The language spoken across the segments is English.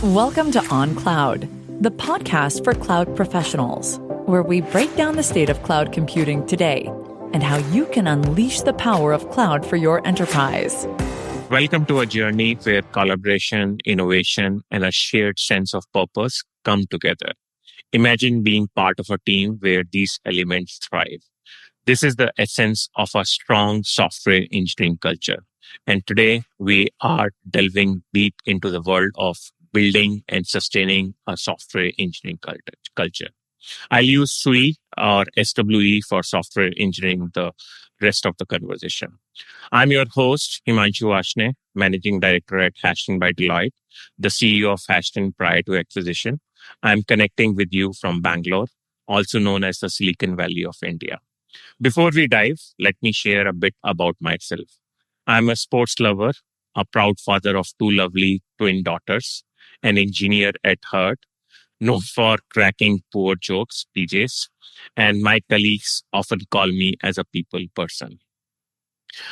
Welcome to On Cloud, the podcast for cloud professionals, where we break down the state of cloud computing today and how you can unleash the power of cloud for your enterprise. Welcome to a journey where collaboration, innovation, and a shared sense of purpose come together. Imagine being part of a team where these elements thrive. This is the essence of a strong software engineering culture. And today we are delving deep into the world of building and sustaining a software engineering culture. I'll use SWE or SWE for software engineering the rest of the conversation. I'm your host, Himanshu Varshney, Managing Director at Hashton by Deloitte, the CEO of Hashton prior to acquisition. I'm connecting with you from Bangalore, also known as the Silicon Valley of India. Before we dive, let me share a bit about myself. I'm a sports lover, a proud father of two lovely twin daughters, an engineer at heart, known for cracking poor jokes, PJs, and my colleagues often call me as a people person.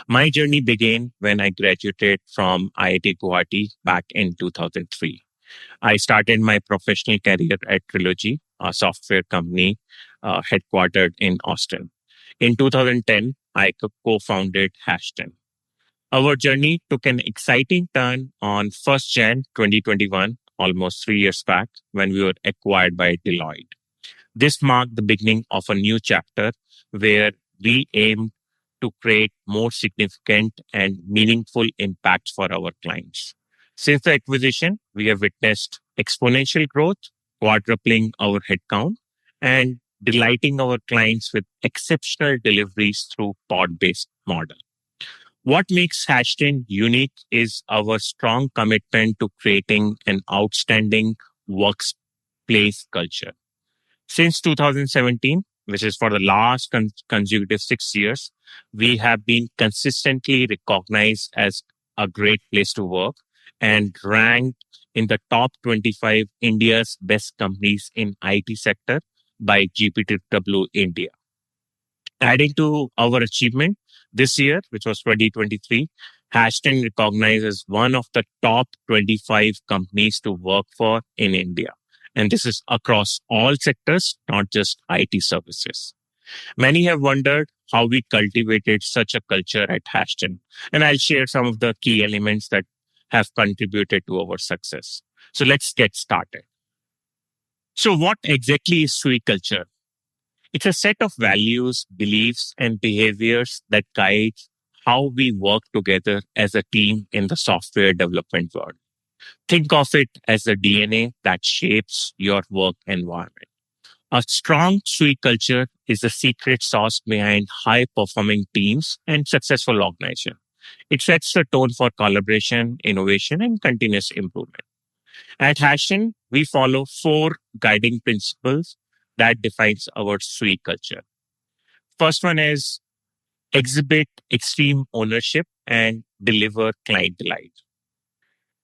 My journey began when I graduated from IIT Guwahati back in 2003. I started my professional career at Trilogy, a software company headquartered in Austin. In 2010, I co-founded Hashton. Our journey took an exciting turn on 1st Jan 2021, almost 3 years back, when we were acquired by Deloitte. This marked the beginning of a new chapter where we aimed to create more significant and meaningful impacts for our clients. Since the acquisition, we have witnessed exponential growth, quadrupling our headcount, and delighting our clients with exceptional deliveries through pod-based model. What makes Hashton unique is our strong commitment to creating an outstanding workplace culture. Since 2017, which is for the last consecutive 6 years, we have been consistently recognized as a great place to work and ranked in the top 25 India's best companies in IT sector by GPTW India. Adding to our achievement this year, which was 2023, Hashton recognized as one of the top 25 companies to work for in India. And this is across all sectors, not just IT services. Many have wondered how we cultivated such a culture at Hashton. And I'll share some of the key elements that have contributed to our success. So let's get started. So what exactly is SWE culture? It's a set of values, beliefs, and behaviors that guide how we work together as a team in the software development world. Think of it as the DNA that shapes your work environment. A strong SWE culture is the secret sauce behind high-performing teams and successful organizations. It sets the tone for collaboration, innovation, and continuous improvement. At Hashton, we follow 4 guiding principles that defines our SWE culture. First one is exhibit extreme ownership and deliver client delight.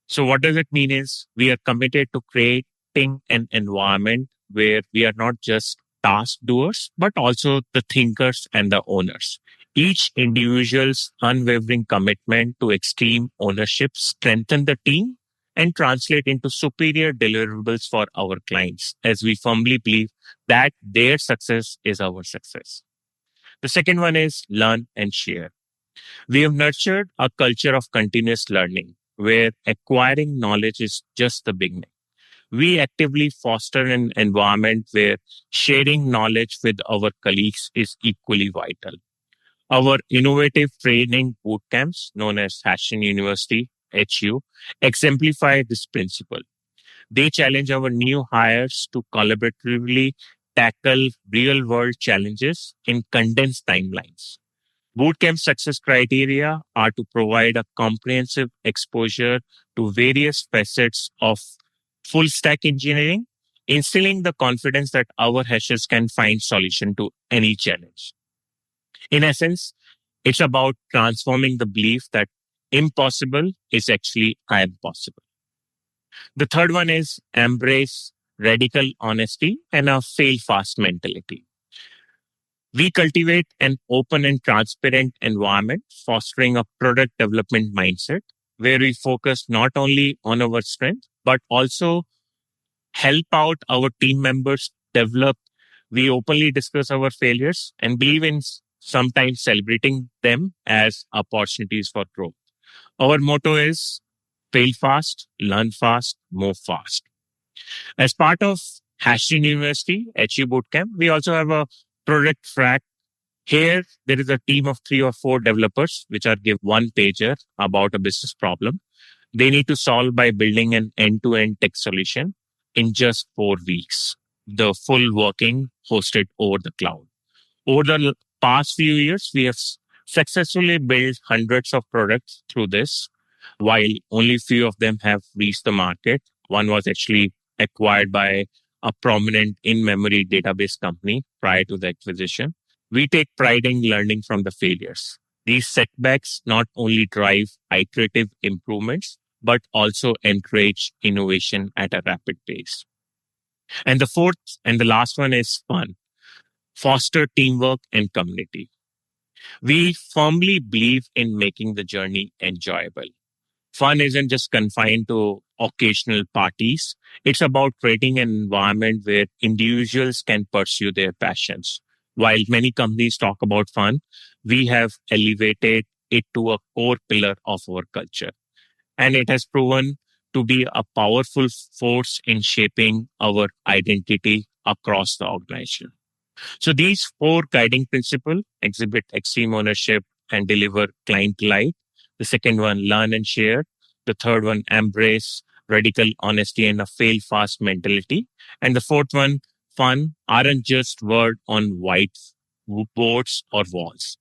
So what does it mean is we are committed to creating an environment where we are not just task doers, but also the thinkers and the owners. Each individual's unwavering commitment to extreme ownership strengthens the team and translate into superior deliverables for our clients, as we firmly believe that their success is our success. The second one is learn and share. We have nurtured a culture of continuous learning, where acquiring knowledge is just the beginning. We actively foster an environment where sharing knowledge with our colleagues is equally vital. Our innovative training boot camps, known as Hashton University, HU, exemplify this principle. They challenge our new hires to collaboratively tackle real-world challenges in condensed timelines. Bootcamp success criteria are to provide a comprehensive exposure to various facets of full-stack engineering, instilling the confidence that our hashers can find solution to any challenge. In essence, it's about transforming the belief that impossible is actually I am possible. The third one is embrace radical honesty and a fail fast mentality. We cultivate an open and transparent environment, fostering a product development mindset where we focus not only on our strength, but also help out our team members develop. We openly discuss our failures and believe in sometimes celebrating them as opportunities for growth. Our motto is fail fast, learn fast, move fast. As part of Ashton University, HU Bootcamp, we also have a product track. Here, there is a team of 3 or 4 developers which are give one pager about a business problem they need to solve by building an end-to-end tech solution in just 4 weeks. The full working hosted over the cloud. Over the past few years, we have successfully built hundreds of products through this, while only few of them have reached the market. One was actually acquired by a prominent in-memory database company prior to the acquisition. We take pride in learning from the failures. These setbacks not only drive iterative improvements, but also encourage innovation at a rapid pace. And the fourth and the last one is fun. Foster teamwork and community. We firmly believe in making the journey enjoyable. Fun isn't just confined to occasional parties. It's about creating an environment where individuals can pursue their passions. While many companies talk about fun, we have elevated it to a core pillar of our culture. And it has proven to be a powerful force in shaping our identity across the organization. So these 4 guiding principles exhibit extreme ownership and deliver client delight. The second one, learn and share. The third one, embrace radical honesty and a fail fast mentality. And the fourth one, fun, aren't just word on white boards or walls.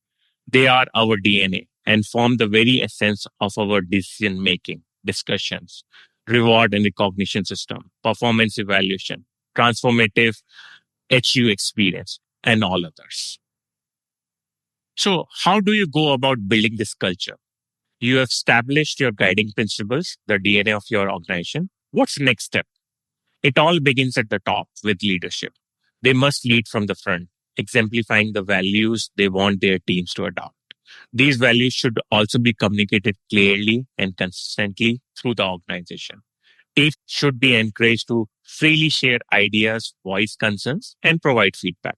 They are our DNA and form the very essence of our decision making, discussions, reward and recognition system, performance evaluation, transformative HU experience, and all others. So, how do you go about building this culture? You have established your guiding principles, the DNA of your organization. What's the next step? It all begins at the top with leadership. They must lead from the front, exemplifying the values they want their teams to adopt. These values should also be communicated clearly and consistently through the organization. Teams should be encouraged to freely share ideas, voice concerns, and provide feedback.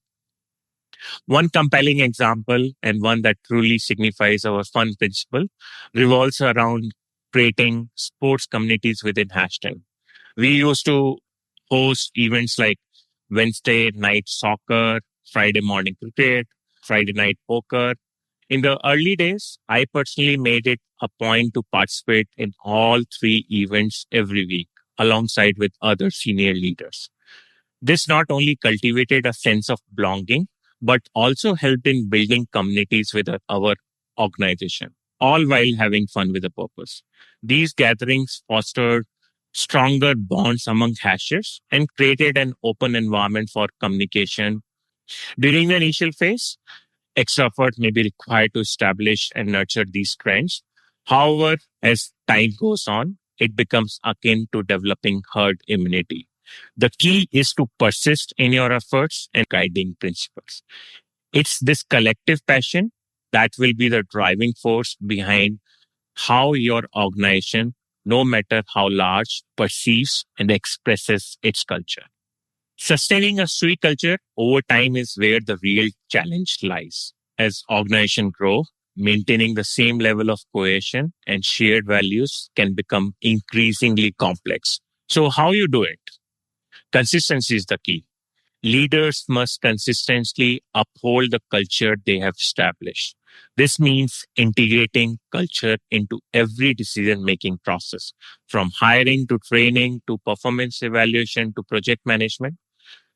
One compelling example and one that truly signifies our fun principle revolves around creating sports communities within hashtag. We used to host events like Wednesday night soccer, Friday morning cricket, Friday night poker. In the early days, I personally made it a point to participate in all 3 events every week alongside with other senior leaders. This not only cultivated a sense of belonging, but also helped in building communities with our organization, all while having fun with a purpose. These gatherings fostered stronger bonds among hashers and created an open environment for communication. During the initial phase, extra effort may be required to establish and nurture these trends. However, as time goes on, it becomes akin to developing herd immunity. The key is to persist in your efforts and guiding principles. It's this collective passion that will be the driving force behind how your organization, no matter how large, perceives and expresses its culture. Sustaining a sweet culture over time is where the real challenge lies. As organizations grow, maintaining the same level of cohesion and shared values can become increasingly complex. So how you do it? Consistency is the key. Leaders must consistently uphold the culture they have established. This means integrating culture into every decision-making process, from hiring to training to performance evaluation to project management.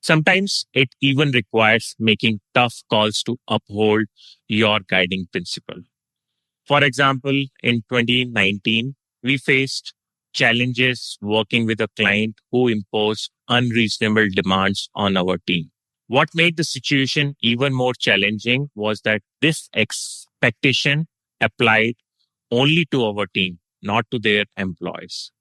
Sometimes it even requires making tough calls to uphold your guiding principle. For example, in 2019, we faced challenges working with a client who imposed unreasonable demands on our team. What made the situation even more challenging was that this expectation applied only to our team, not to their employees.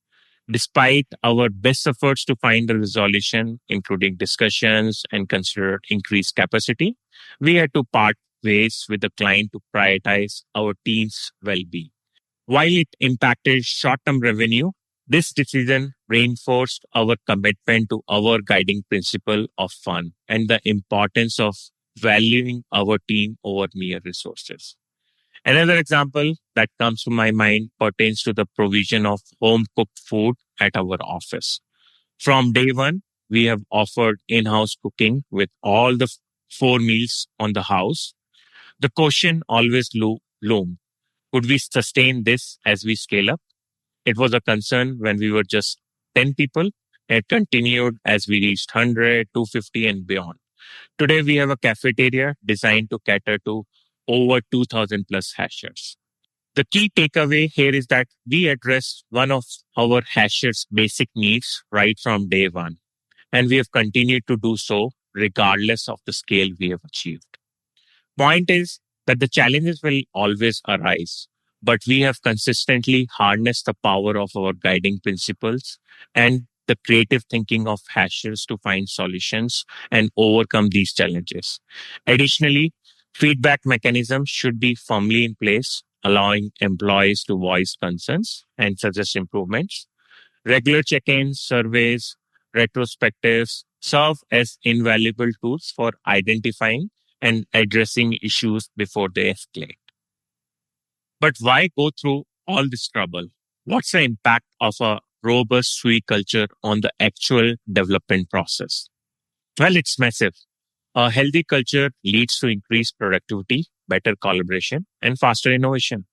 Despite our best efforts to find a resolution, including discussions and consider increased capacity, we had to part ways with the client to prioritize our team's well-being. While it impacted short-term revenue, this decision reinforced our commitment to our guiding principle of fun and the importance of valuing our team over mere resources. Another example that comes to my mind pertains to the provision of home cooked food at our office. From day one, we have offered in-house cooking with all the four meals on the house. The question always loomed. Could we sustain this as we scale up? It was a concern when we were just 10 people. It continued as we reached 100, 250 and beyond. Today, we have a cafeteria designed to cater to over 2,000 plus hashers. The key takeaway here is that we address one of our hashers' basic needs right from day one, and we have continued to do so regardless of the scale we have achieved. Point is that the challenges will always arise, but we have consistently harnessed the power of our guiding principles and the creative thinking of hashers to find solutions and overcome these challenges. Additionally, feedback mechanisms should be firmly in place, allowing employees to voice concerns and suggest improvements. Regular check-ins, surveys, retrospectives serve as invaluable tools for identifying and addressing issues before they escalate. But why go through all this trouble? What's the impact of a robust SWE culture on the actual development process? Well, it's massive. A healthy culture leads to increased productivity, better collaboration, and faster innovation.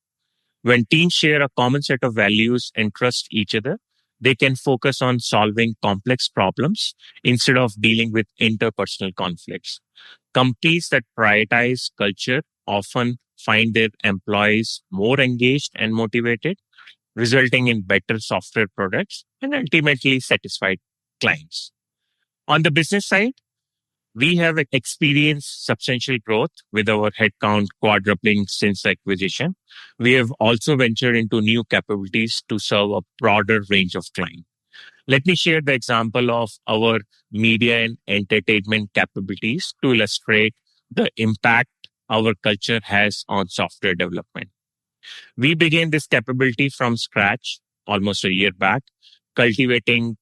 When teams share a common set of values and trust each other, they can focus on solving complex problems instead of dealing with interpersonal conflicts. Companies that prioritize culture often find their employees more engaged and motivated, resulting in better software products and ultimately satisfied clients. On the business side, we have experienced substantial growth with our headcount quadrupling since acquisition. We have also ventured into new capabilities to serve a broader range of clients. Let me share the example of our media and entertainment capabilities to illustrate the impact our culture has on software development. We began this capability from scratch almost a year back, cultivating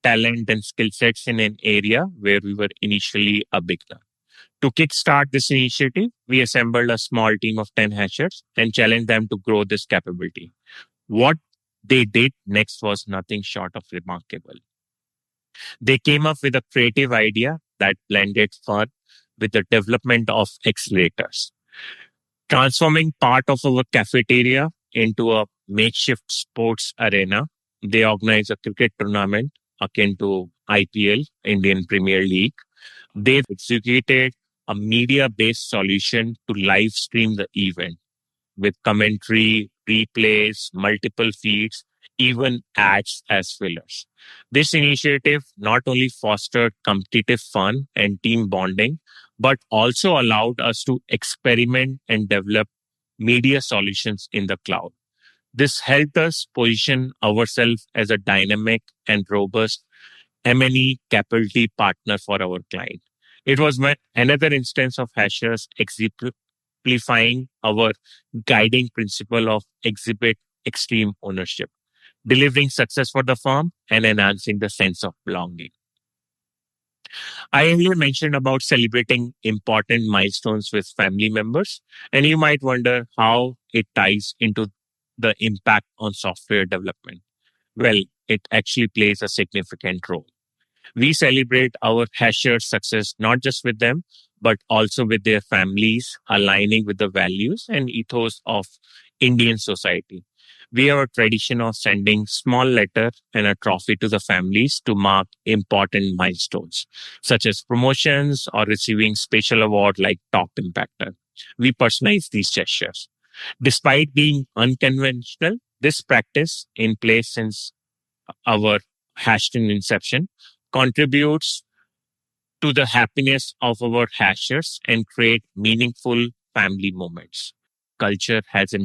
talent and skill sets in an area where we were initially a beginner. To kickstart this initiative, we assembled a small team of 10 hashers and challenged them to grow this capability. What they did next was nothing short of remarkable. They came up with a creative idea that blended fun with the development of accelerators, transforming part of our cafeteria into a makeshift sports arena. They organized a cricket tournament akin to IPL, Indian Premier League. They executed a media-based solution to live stream the event with commentary, replays, multiple feeds, even ads as fillers. This initiative not only fostered competitive fun and team bonding, but also allowed us to experiment and develop media solutions in the cloud. This helped us position ourselves as a dynamic and robust M&E capability partner for our client. It was another instance of hashers exemplifying our guiding principle of exhibit extreme ownership, delivering success for the firm and enhancing the sense of belonging. I earlier mentioned about celebrating important milestones with family members, and you might wonder how it ties into the impact on software development. Well, it actually plays a significant role. We celebrate our hashers' success not just with them, but also with their families, aligning with the values and ethos of Indian society. We have a tradition of sending small letter and a trophy to the families to mark important milestones, such as promotions or receiving special award like Top Impactor. We personalize these gestures. Despite being unconventional, this practice in place since our Hashton inception contributes to the happiness of our hashers and create meaningful family moments. Culture has a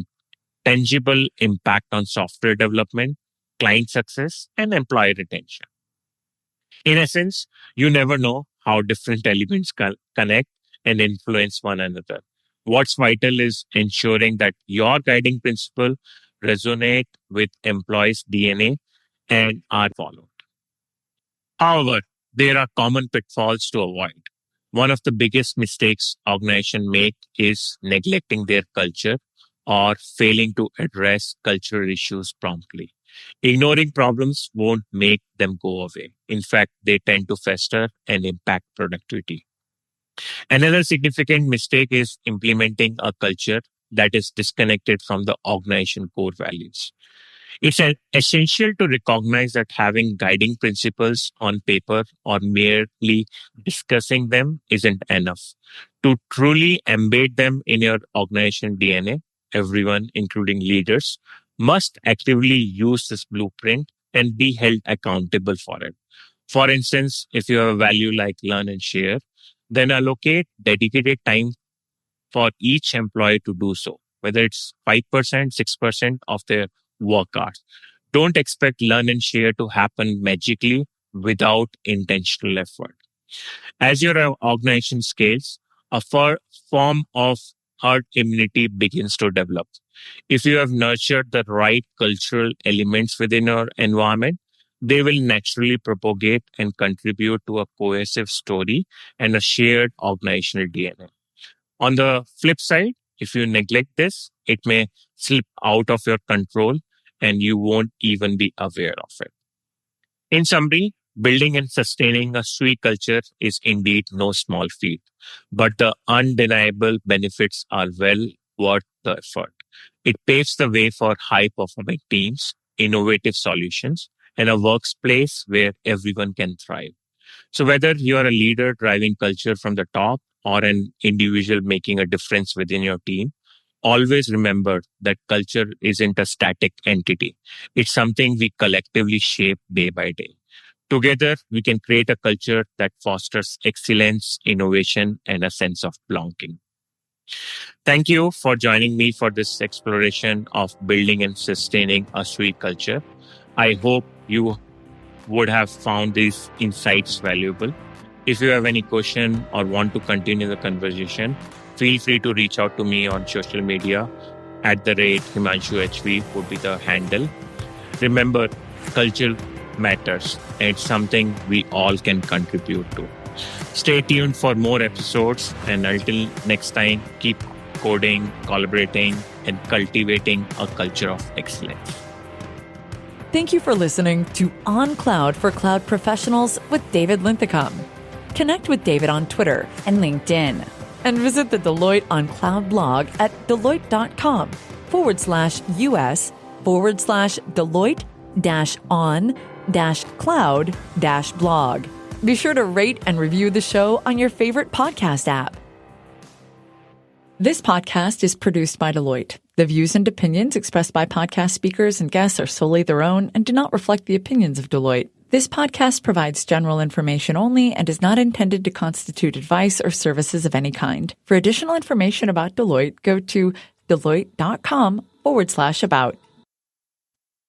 tangible impact on software development, client success, and employee retention. In essence, you never know how different elements connect and influence one another. What's vital is ensuring that your guiding principle resonate with employees' DNA and are followed. However, there are common pitfalls to avoid. One of the biggest mistakes organizations make is neglecting their culture or failing to address cultural issues promptly. Ignoring problems won't make them go away. In fact, they tend to fester and impact productivity. Another significant mistake is implementing a culture that is disconnected from the organization core values. It's essential to recognize that having guiding principles on paper or merely discussing them isn't enough. To truly embed them in your organization DNA, everyone, including leaders, must actively use this blueprint and be held accountable for it. For instance, if you have a value like learn and share, then allocate dedicated time for each employee to do so, whether it's 5%, 6% of their work hours. Don't expect learn and share to happen magically without intentional effort. As your organization scales, a form of herd immunity begins to develop. If you have nurtured the right cultural elements within your environment, they will naturally propagate and contribute to a cohesive story and a shared organizational DNA. On the flip side, if you neglect this, it may slip out of your control and you won't even be aware of it. In summary, building and sustaining a SWE culture is indeed no small feat, but the undeniable benefits are well worth the effort. It paves the way for high-performing teams, innovative solutions, and a workplace where everyone can thrive. So whether you are a leader driving culture from the top or an individual making a difference within your team, always remember that culture isn't a static entity. It's something we collectively shape day by day. Together, we can create a culture that fosters excellence, innovation, and a sense of belonging. Thank you for joining me for this exploration of building and sustaining a SWE culture. I hope you would have found these insights valuable. If you have any question or want to continue the conversation, feel free to reach out to me on social media. @Himanshu HV would be the handle. Remember, culture matters and it's something we all can contribute to. Stay tuned for more episodes, and until next time, keep coding, collaborating, and cultivating a culture of excellence. Thank you for listening to On Cloud for Cloud Professionals with David Linthicum. Connect with David on Twitter and LinkedIn. And visit the Deloitte on Cloud blog at deloitte.com/US/Deloitte-on-cloud-blog. Be sure to rate and review the show on your favorite podcast app. This podcast is produced by Deloitte. The views and opinions expressed by podcast speakers and guests are solely their own and do not reflect the opinions of Deloitte. This podcast provides general information only and is not intended to constitute advice or services of any kind. For additional information about Deloitte, go to deloitte.com/about.